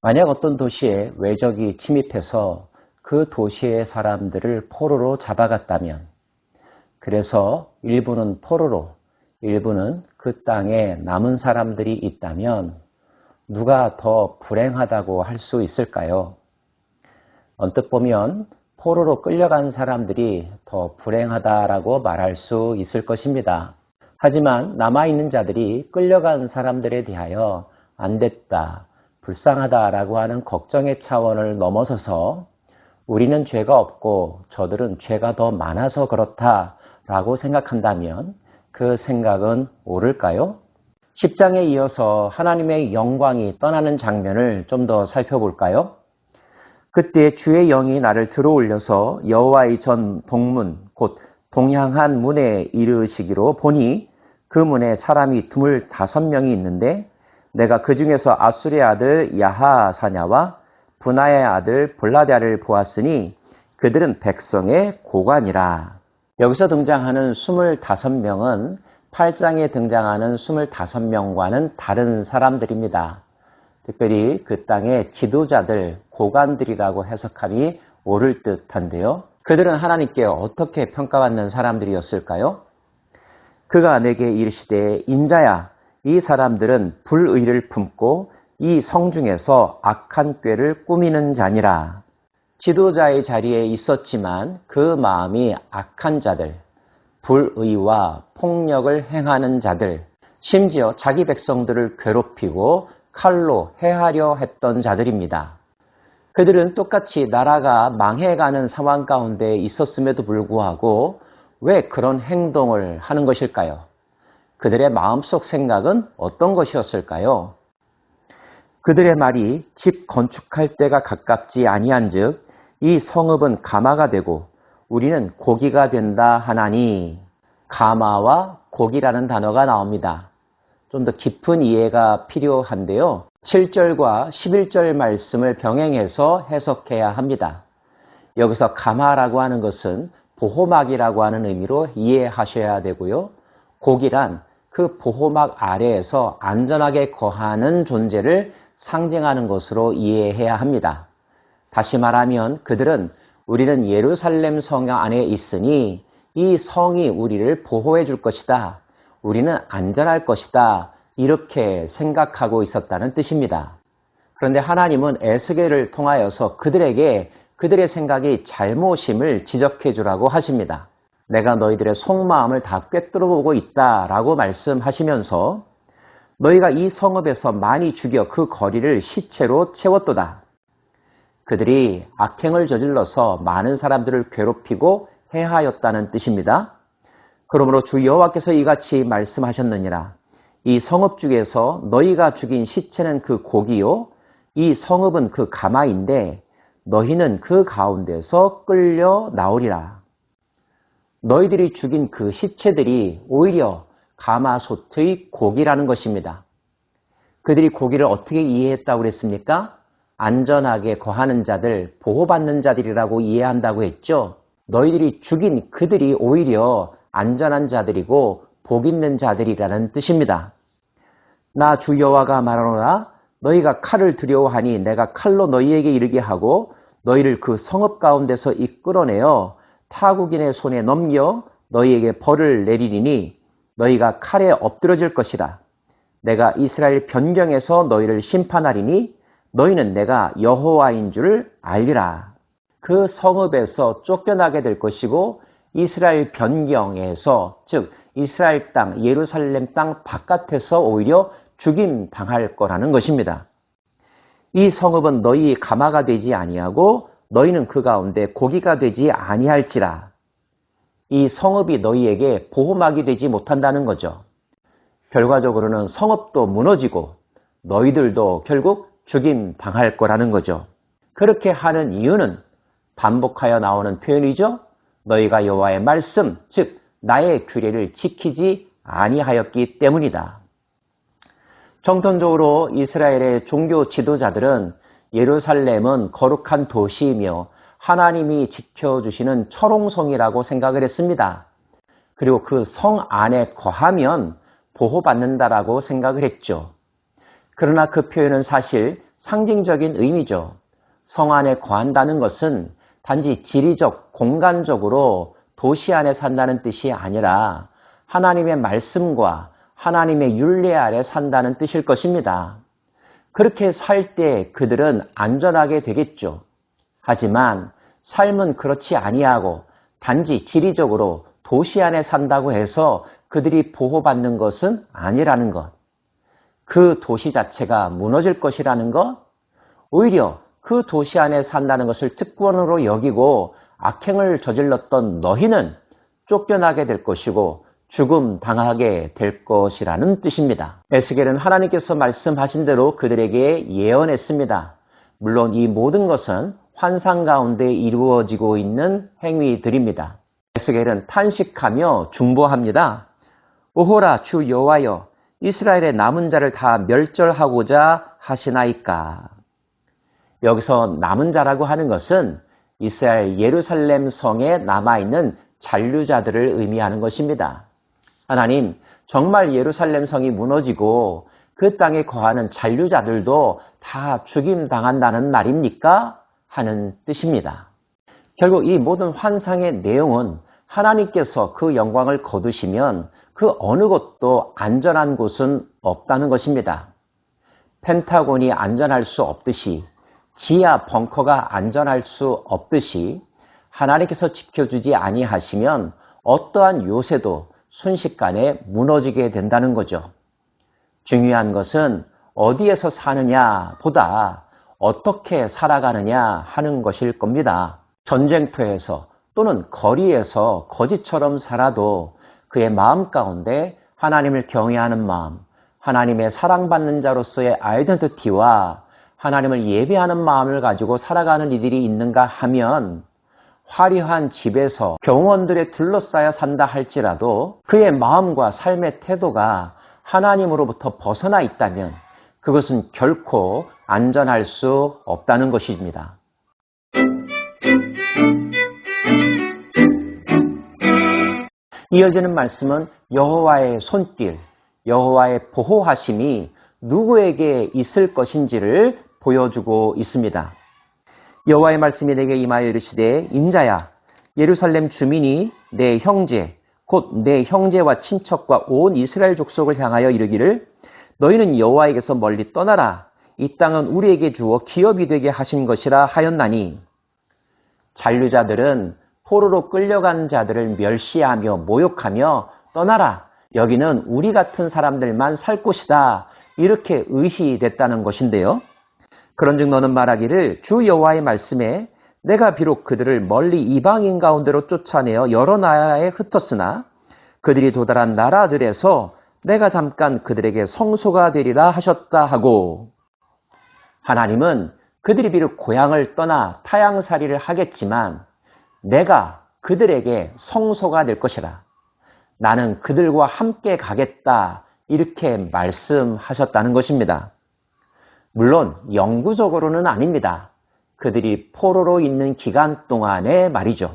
만약 어떤 도시에 외적이 침입해서 그 도시의 사람들을 포로로 잡아갔다면, 그래서 일부는 포로로, 일부는 그 땅에 남은 사람들이 있다면 누가 더 불행하다고 할 수 있을까요? 언뜻 보면 포로로 끌려간 사람들이 더 불행하다라고 말할 수 있을 것입니다. 하지만 남아있는 자들이 끌려간 사람들에 대하여 안 됐다, 불쌍하다라고 하는 걱정의 차원을 넘어서서 우리는 죄가 없고 저들은 죄가 더 많아서 그렇다라고 생각한다면 그 생각은 옳을까요? 10장에 이어서 하나님의 영광이 떠나는 장면을 좀 더 살펴볼까요? 그때 주의 영이 나를 들어올려서 여호와의 전 동문 곧 동향한 문에 이르시기로 보니 그 문에 사람이 25명이 있는데 내가 그 중에서 아수리의 아들 야하사냐와 분하의 아들 볼라데아를 보았으니 그들은 백성의 고관이라. 여기서 등장하는 25명은 8장에 등장하는 25명과는 다른 사람들입니다. 특별히 그 땅의 지도자들, 고관들이라고 해석함이 옳을 듯한데요. 그들은 하나님께 어떻게 평가받는 사람들이었을까요? 그가 내게 이르시되 인자야, 이 사람들은 불의를 품고 이 성중에서 악한 꾀를 꾸미는 자니라. 지도자의 자리에 있었지만 그 마음이 악한 자들, 불의와 폭력을 행하는 자들, 심지어 자기 백성들을 괴롭히고 칼로 해하려 했던 자들입니다. 그들은 똑같이 나라가 망해가는 상황 가운데 있었음에도 불구하고 왜 그런 행동을 하는 것일까요? 그들의 마음속 생각은 어떤 것이었을까요? 그들의 말이 집 건축할 때가 가깝지 아니한즉 이 성읍은 가마가 되고 우리는 고기가 된다 하나니. 가마와 고기라는 단어가 나옵니다. 좀 더 깊은 이해가 필요한데요. 7절과 11절 말씀을 병행해서 해석해야 합니다. 여기서 가마라고 하는 것은 보호막이라고 하는 의미로 이해하셔야 되고요. 고기란 그 보호막 아래에서 안전하게 거하는 존재를 상징하는 것으로 이해해야 합니다. 다시 말하면 그들은 우리는 예루살렘 성 안에 있으니 이 성이 우리를 보호해 줄 것이다. 우리는 안전할 것이다. 이렇게 생각하고 있었다는 뜻입니다. 그런데 하나님은 에스겔을 통하여서 그들에게 그들의 생각이 잘못임을 지적해 주라고 하십니다. 내가 너희들의 속마음을 다 꿰뚫어 보고 있다라고 말씀하시면서 너희가 이 성읍에서 많이 죽여 그 거리를 시체로 채웠도다. 그들이 악행을 저질러서 많은 사람들을 괴롭히고 해하였다는 뜻입니다. 그러므로 주 여호와께서 이같이 말씀하셨느니라. 이 성읍 중에서 너희가 죽인 시체는 그 고기요, 이 성읍은 그 가마인데 너희는 그 가운데서 끌려 나오리라. 너희들이 죽인 그 시체들이 오히려 가마솥의 고기라는 것입니다. 그들이 고기를 어떻게 이해했다고 그랬습니까? 안전하게 거하는 자들, 보호받는 자들이라고 이해한다고 했죠. 너희들이 죽인 그들이 오히려 안전한 자들이고 복 있는 자들이라는 뜻입니다. 나 주 여호와가 말하노라. 너희가 칼을 두려워하니 내가 칼로 너희에게 이르게 하고 너희를 그 성읍 가운데서 이끌어내어 타국인의 손에 넘겨 너희에게 벌을 내리리니 너희가 칼에 엎드러질 것이라. 내가 이스라엘 변경에서 너희를 심판하리니 너희는 내가 여호와인 줄 알리라. 그 성읍에서 쫓겨나게 될 것이고 이스라엘 변경에서, 즉 이스라엘 땅, 예루살렘 땅 바깥에서 오히려 죽임 당할 거라는 것입니다. 이 성읍은 너희 가마가 되지 아니하고 너희는 그 가운데 고기가 되지 아니할지라. 이 성읍이 너희에게 보호막이 되지 못한다는 거죠. 결과적으로는 성읍도 무너지고 너희들도 결국 죽임 당할 거라는 거죠. 그렇게 하는 이유는 반복하여 나오는 표현이죠. 너희가 여호와의 말씀, 즉 나의 규례를 지키지 아니하였기 때문이다. 정통적으로 이스라엘의 종교 지도자들은 예루살렘은 거룩한 도시이며 하나님이 지켜주시는 철옹성이라고 생각을 했습니다. 그리고 그 성 안에 거하면 보호받는다라고 생각을 했죠. 그러나 그 표현은 사실 상징적인 의미죠. 성 안에 거한다는 것은 단지 지리적, 공간적으로 도시 안에 산다는 뜻이 아니라 하나님의 말씀과 하나님의 율례 아래 산다는 뜻일 것입니다. 그렇게 살 때 그들은 안전하게 되겠죠. 하지만 삶은 그렇지 아니하고 단지 지리적으로 도시 안에 산다고 해서 그들이 보호받는 것은 아니라는 것. 그 도시 자체가 무너질 것이라는 것, 오히려 그 도시 안에 산다는 것을 특권으로 여기고 악행을 저질렀던 너희는 쫓겨나게 될 것이고 죽음 당하게 될 것이라는 뜻입니다. 에스겔은 하나님께서 말씀하신 대로 그들에게 예언했습니다. 물론 이 모든 것은 환상 가운데 이루어지고 있는 행위들입니다. 에스겔은 탄식하며 중보합니다. 오호라 주 여호와여, 이스라엘의 남은 자를 다 멸절하고자 하시나이까. 여기서 남은 자라고 하는 것은 이스라엘 예루살렘 성에 남아있는 잔류자들을 의미하는 것입니다. 하나님, 정말 예루살렘 성이 무너지고 그 땅에 거하는 잔류자들도 다 죽임당한다는 말입니까? 하는 뜻입니다. 결국 이 모든 환상의 내용은 하나님께서 그 영광을 거두시면 그 어느 곳도 안전한 곳은 없다는 것입니다. 펜타곤이 안전할 수 없듯이, 지하 벙커가 안전할 수 없듯이 하나님께서 지켜주지 아니하시면 어떠한 요새도 순식간에 무너지게 된다는 거죠. 중요한 것은 어디에서 사느냐 보다 어떻게 살아가느냐 하는 것일 겁니다. 전쟁터에서 또는 거리에서 거지처럼 살아도 그의 마음 가운데 하나님을 경외하는 마음, 하나님의 사랑받는 자로서의 아이덴티티와 하나님을 예배하는 마음을 가지고 살아가는 이들이 있는가 하면 화려한 집에서 경원들에 둘러싸여 산다 할지라도 그의 마음과 삶의 태도가 하나님으로부터 벗어나 있다면 그것은 결코 안전할 수 없다는 것입니다. 이어지는 말씀은 여호와의 손길, 여호와의 보호하심이 누구에게 있을 것인지를 보여주고 있습니다. 여호와의 말씀이 내게 임하여 이르시되 인자야, 예루살렘 주민이 내 형제 곧 내 형제와 친척과 온 이스라엘 족속을 향하여 이르기를 너희는 여호와에게서 멀리 떠나라. 이 땅은 우리에게 주어 기업이 되게 하신 것이라 하였나니. 잔류자들은 포로로 끌려간 자들을 멸시하며 모욕하며 떠나라. 여기는 우리 같은 사람들만 살 곳이다. 이렇게 의시됐다는 것인데요. 그런즉 너는 말하기를 주 여호와의 말씀에 내가 비록 그들을 멀리 이방인 가운데로 쫓아내어 여러 나라에 흩었으나 그들이 도달한 나라들에서 내가 잠깐 그들에게 성소가 되리라 하셨다 하고, 하나님은 그들이 비록 고향을 떠나 타향살이를 하겠지만 내가 그들에게 성소가 될 것이라. 나는 그들과 함께 가겠다. 이렇게 말씀하셨다는 것입니다. 물론 영구적으로는 아닙니다. 그들이 포로로 있는 기간 동안의 말이죠.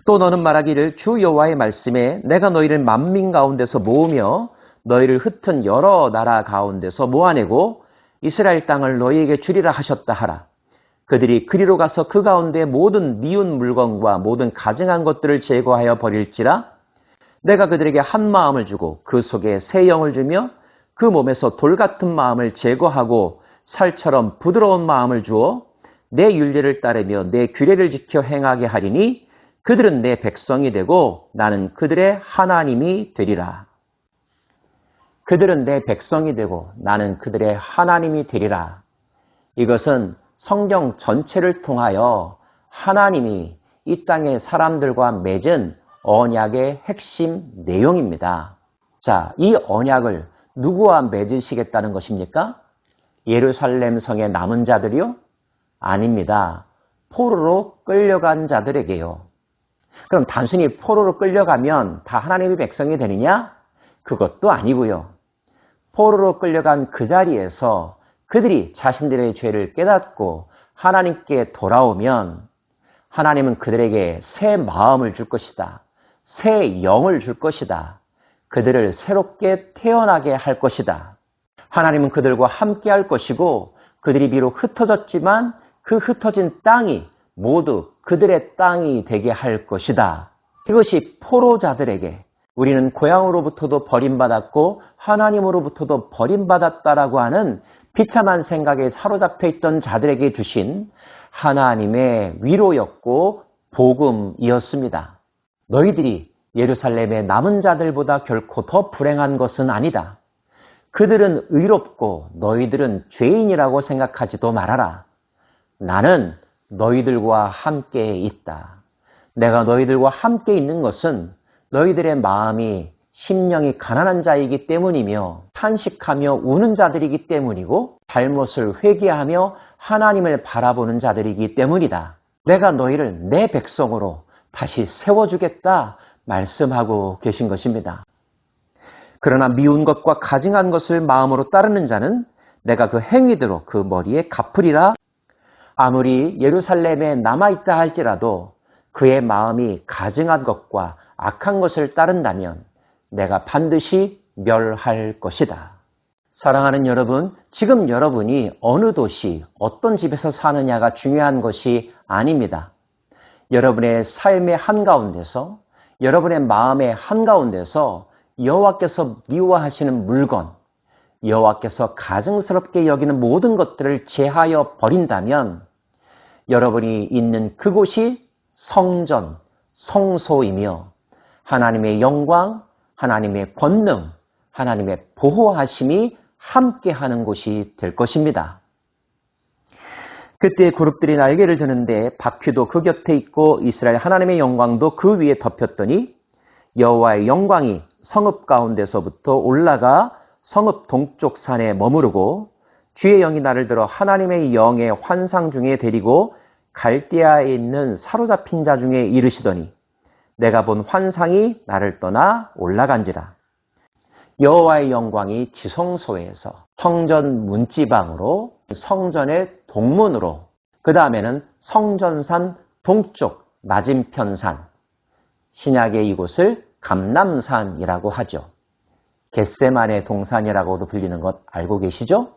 또 너는 말하기를 주 여호와의 말씀에 내가 너희를 만민 가운데서 모으며 너희를 흩은 여러 나라 가운데서 모아내고 이스라엘 땅을 너희에게 주리라 하셨다 하라. 그들이 그리로 가서 그 가운데 모든 미운 물건과 모든 가증한 것들을 제거하여 버릴지라. 내가 그들에게 한 마음을 주고 그 속에 새 영을 주며 그 몸에서 돌 같은 마음을 제거하고 살처럼 부드러운 마음을 주어 내 율례를 따르며 내 규례를 지켜 행하게 하리니 그들은 내 백성이 되고 나는 그들의 하나님이 되리라. 그들은 내 백성이 되고 나는 그들의 하나님이 되리라. 이것은 성경 전체를 통하여 하나님이 이 땅의 사람들과 맺은 언약의 핵심 내용입니다. 자, 이 언약을 누구와 맺으시겠다는 것입니까? 예루살렘 성의 남은 자들이요? 아닙니다. 포로로 끌려간 자들에게요. 그럼 단순히 포로로 끌려가면 다 하나님의 백성이 되느냐? 그것도 아니고요. 포로로 끌려간 그 자리에서 그들이 자신들의 죄를 깨닫고 하나님께 돌아오면 하나님은 그들에게 새 마음을 줄 것이다. 새 영을 줄 것이다. 그들을 새롭게 태어나게 할 것이다. 하나님은 그들과 함께 할 것이고 그들이 비록 흩어졌지만 그 흩어진 땅이 모두 그들의 땅이 되게 할 것이다. 이것이 포로자들에게 우리는 고향으로부터도 버림받았고 하나님으로부터도 버림받았다라고 하는 비참한 생각에 사로잡혀 있던 자들에게 주신 하나님의 위로였고 복음이었습니다. 너희들이 예루살렘의 남은 자들보다 결코 더 불행한 것은 아니다. 그들은 의롭고 너희들은 죄인이라고 생각하지도 말아라. 나는 너희들과 함께 있다. 내가 너희들과 함께 있는 것은 너희들의 마음이 심령이 가난한 자이기 때문이며 탄식하며 우는 자들이기 때문이고 잘못을 회개하며 하나님을 바라보는 자들이기 때문이다. 내가 너희를 내 백성으로 다시 세워주겠다 말씀하고 계신 것입니다. 그러나 미운 것과 가증한 것을 마음으로 따르는 자는 내가 그 행위대로 그 머리에 갚으리라. 아무리 예루살렘에 남아있다 할지라도 그의 마음이 가증한 것과 악한 것을 따른다면 내가 반드시 멸할 것이다. 사랑하는 여러분, 지금 여러분이 어느 도시, 어떤 집에서 사느냐가 중요한 것이 아닙니다. 여러분의 삶의 한가운데서, 여러분의 마음의 한가운데서 여호와께서 미워하시는 물건, 여호와께서 가증스럽게 여기는 모든 것들을 제하여 버린다면 여러분이 있는 그곳이 성전, 성소이며 하나님의 영광, 하나님의 권능, 하나님의 보호하심이 함께하는 곳이 될 것입니다. 그때 그룹들이 날개를 드는데 바퀴도 그 곁에 있고 이스라엘 하나님의 영광도 그 위에 덮였더니 여호와의 영광이 성읍 가운데서부터 올라가 성읍 동쪽 산에 머무르고 주의 영이 나를 들어 하나님의 영의 환상 중에 데리고 갈대아에 있는 사로잡힌 자 중에 이르시더니 내가 본 환상이 나를 떠나 올라간지라. 여호와의 영광이 지성소에서 성전 문지방으로 성전의 동문으로 그 다음에는 성전산 동쪽 맞은편산 신약의 이곳을 감람산이라고 하죠. 겟세만의 동산이라고도 불리는 것 알고 계시죠?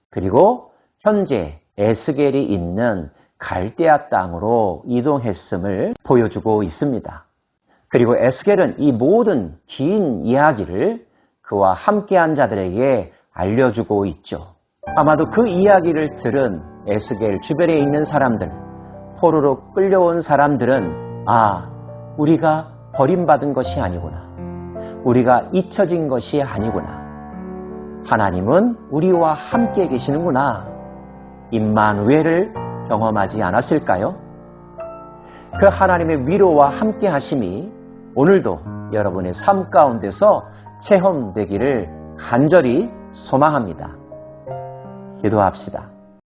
그리고 현재 에스겔이 있는 갈대아 땅으로 이동했음을 보여주고 있습니다. 그리고 에스겔은 이 모든 긴 이야기를 그와 함께한 자들에게 알려주고 있죠. 아마도 그 이야기를 들은 에스겔 주변에 있는 사람들, 포로로 끌려온 사람들은 우리가 버림받은 것이 아니구나. 우리가 잊혀진 것이 아니구나. 하나님은 우리와 함께 계시는구나. 임마누엘을 경험하지 않았을까요? 그 하나님의 위로와 함께 하심이 오늘도 여러분의 삶 가운데서 체험되기를 간절히 소망합니다. 기도합시다.